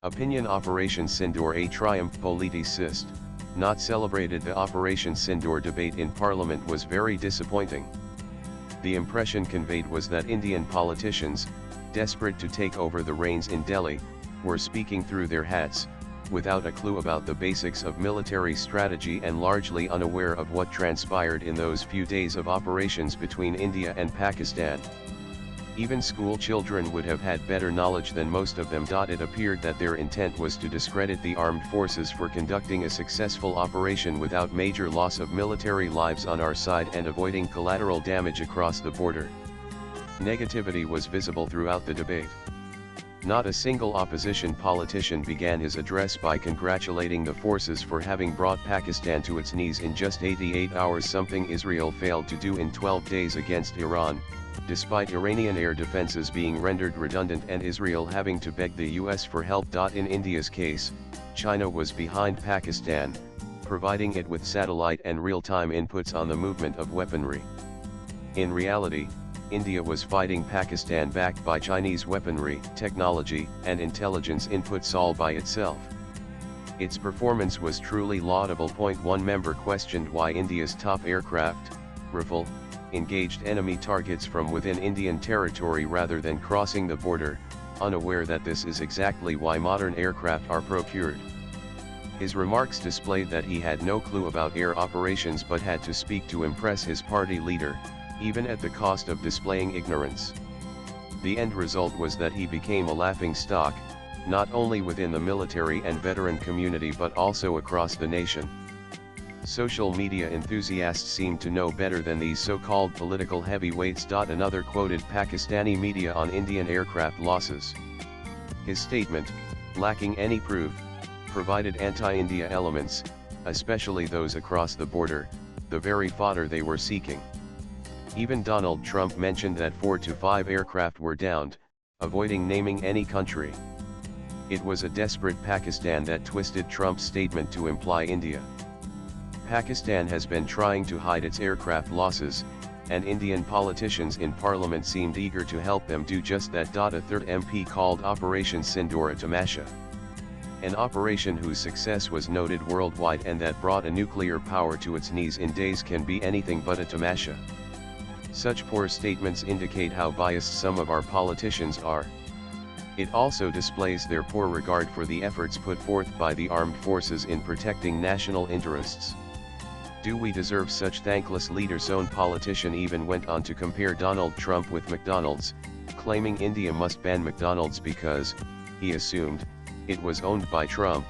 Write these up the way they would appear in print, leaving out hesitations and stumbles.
Opinion Operation Sindoor, a triumph politicist, not celebrated. The Operation Sindoor debate in Parliament was very disappointing. The impression conveyed was that Indian politicians, desperate to take over the reins in Delhi, were speaking through their hats, without a clue about the basics of military strategy and largely unaware of what transpired in those few days of operations between India and Pakistan. Even school children would have had better knowledge than most of them. It appeared that their intent was to discredit the armed forces for conducting a successful operation without major loss of military lives on our side and avoiding collateral damage across the border. Negativity was visible throughout the debate. Not a single opposition politician began his address by congratulating the forces for having brought Pakistan to its knees in just 88 hours, something Israel failed to do in 12 days against Iran, despite Iranian air defenses being rendered redundant and Israel having to beg the US for help. In India's case, China was behind Pakistan, providing it with satellite and real-time inputs on the movement of weaponry. In reality, India was fighting Pakistan backed by Chinese weaponry, technology, and intelligence inputs all by itself. Its performance was truly laudable. One member questioned why India's top aircraft, Rafale, engaged enemy targets from within Indian territory rather than crossing the border, unaware that this is exactly why modern aircraft are procured. His remarks displayed that he had no clue about air operations but had to speak to impress his party leader, even at the cost of displaying ignorance. The end result was that he became a laughingstock, not only within the military and veteran community but also across the nation. Social media enthusiasts seem to know better than these so-called political heavyweights. Another quoted Pakistani media on Indian aircraft losses. His statement, lacking any proof, provided anti-India elements, especially those across the border, the very fodder they were seeking. Even Donald Trump mentioned that 4 to 5 aircraft were downed, avoiding naming any country. It was a desperate Pakistan that twisted Trump's statement to imply India. Pakistan has been trying to hide its aircraft losses, and Indian politicians in parliament seemed eager to help them do just that. A third MP called Operation Sindoor a tamasha. An operation whose success was noted worldwide and that brought a nuclear power to its knees in days can be anything but a tamasha. Such poor statements indicate how biased some of our politicians are. It also displays their poor regard for the efforts put forth by the armed forces in protecting national interests. Do we deserve such thankless leaders? Own politician even went on to compare Donald Trump with McDonald's, claiming India must ban McDonald's because, he assumed, it was owned by Trump.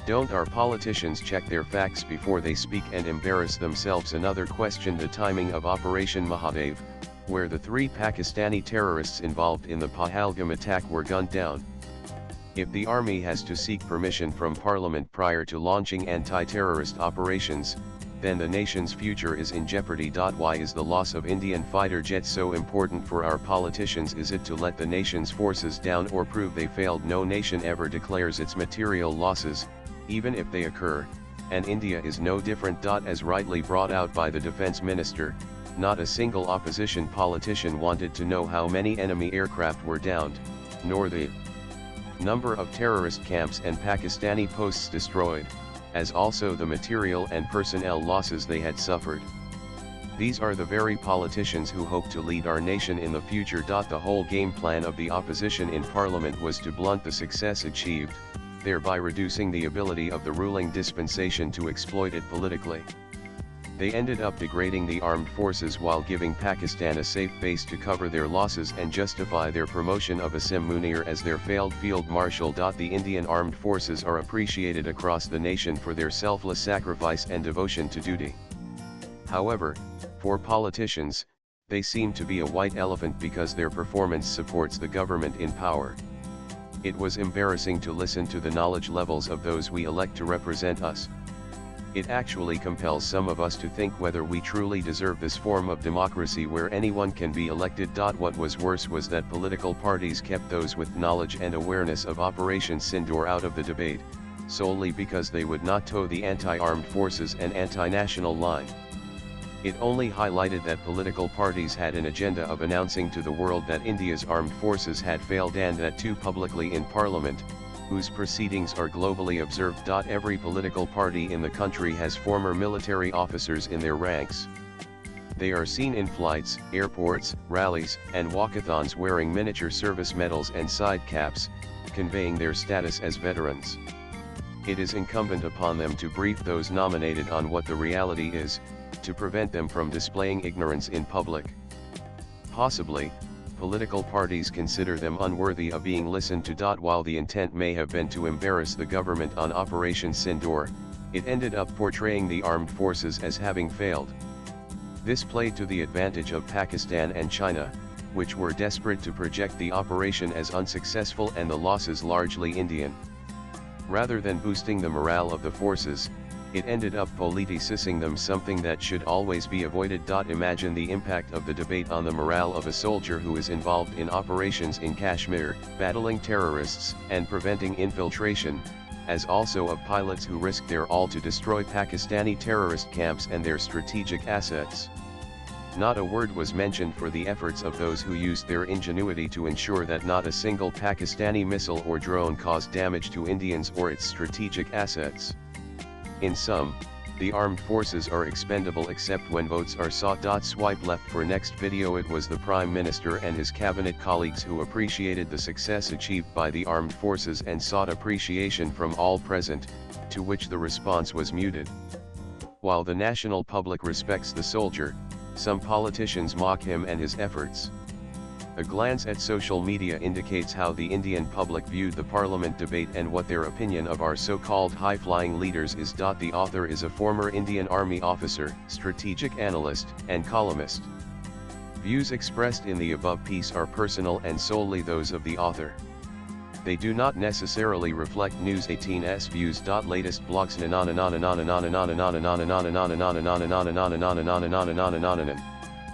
Don't our politicians check their facts before they speak and embarrass themselves? Another questioned the timing of Operation Mahadev, where the 3 Pakistani terrorists involved in the Pahalgam attack were gunned down. If the army has to seek permission from parliament prior to launching anti-terrorist operations, then the nation's future is in jeopardy. Why is the loss of Indian fighter jets so important for our politicians? Is it to let the nation's forces down or prove they failed? No nation ever declares its material losses, even if they occur, and India is no different. As rightly brought out by the defense minister, not a single opposition politician wanted to know how many enemy aircraft were downed, nor the number of terrorist camps and Pakistani posts destroyed, as also the material and personnel losses they had suffered. These are the very politicians who hope to lead our nation in the future. The whole game plan of the opposition in parliament was to blunt the success achieved, thereby reducing the ability of the ruling dispensation to exploit it politically. They ended up degrading the armed forces while giving Pakistan a safe base to cover their losses and justify their promotion of Asim Munir as their failed field marshal. The Indian armed forces are appreciated across the nation for their selfless sacrifice and devotion to duty. However, for politicians, they seem to be a white elephant because their performance supports the government in power. It was embarrassing to listen to the knowledge levels of those we elect to represent us. It actually compels some of us to think whether we truly deserve this form of democracy where anyone can be elected. What was worse was that political parties kept those with knowledge and awareness of Operation Sindoor out of the debate, solely because they would not toe the anti-armed forces and anti-national line. It only highlighted that political parties had an agenda of announcing to the world that India's armed forces had failed, and that too publicly in parliament, whose proceedings are globally observed. Every political party in the country has former military officers in their ranks. They are seen in flights, airports, rallies, and walkathons wearing miniature service medals and side caps, conveying their status as veterans. It is incumbent upon them to brief those nominated on what the reality is, to prevent them from displaying ignorance in public. Possibly, political parties consider them unworthy of being listened to. While the intent may have been to embarrass the government on Operation Sindoor, it ended up portraying the armed forces as having failed. This played to the advantage of Pakistan and China, which were desperate to project the operation as unsuccessful and the losses largely Indian. Rather than boosting the morale of the forces, it ended up politicizing them, something that should always be avoided. Imagine the impact of the debate on the morale of a soldier who is involved in operations in Kashmir, battling terrorists and preventing infiltration, as also of pilots who risk their all to destroy Pakistani terrorist camps and their strategic assets. Not a word was mentioned for the efforts of those who used their ingenuity to ensure that not a single Pakistani missile or drone caused damage to Indians or its strategic assets. In sum, the armed forces are expendable except when votes are sought. Swipe left for next video. It was the Prime Minister and his cabinet colleagues who appreciated the success achieved by the armed forces and sought appreciation from all present, to which the response was muted. While the national public respects the soldier, some politicians mock him and his efforts. A glance at social media indicates how the Indian public viewed the parliament debate and what their opinion of our so-called high-flying leaders is. The author is a former Indian Army officer, strategic analyst, and columnist. Views expressed in the above piece are personal and solely those of the author. They do not necessarily reflect News 18's views. Latest blogs.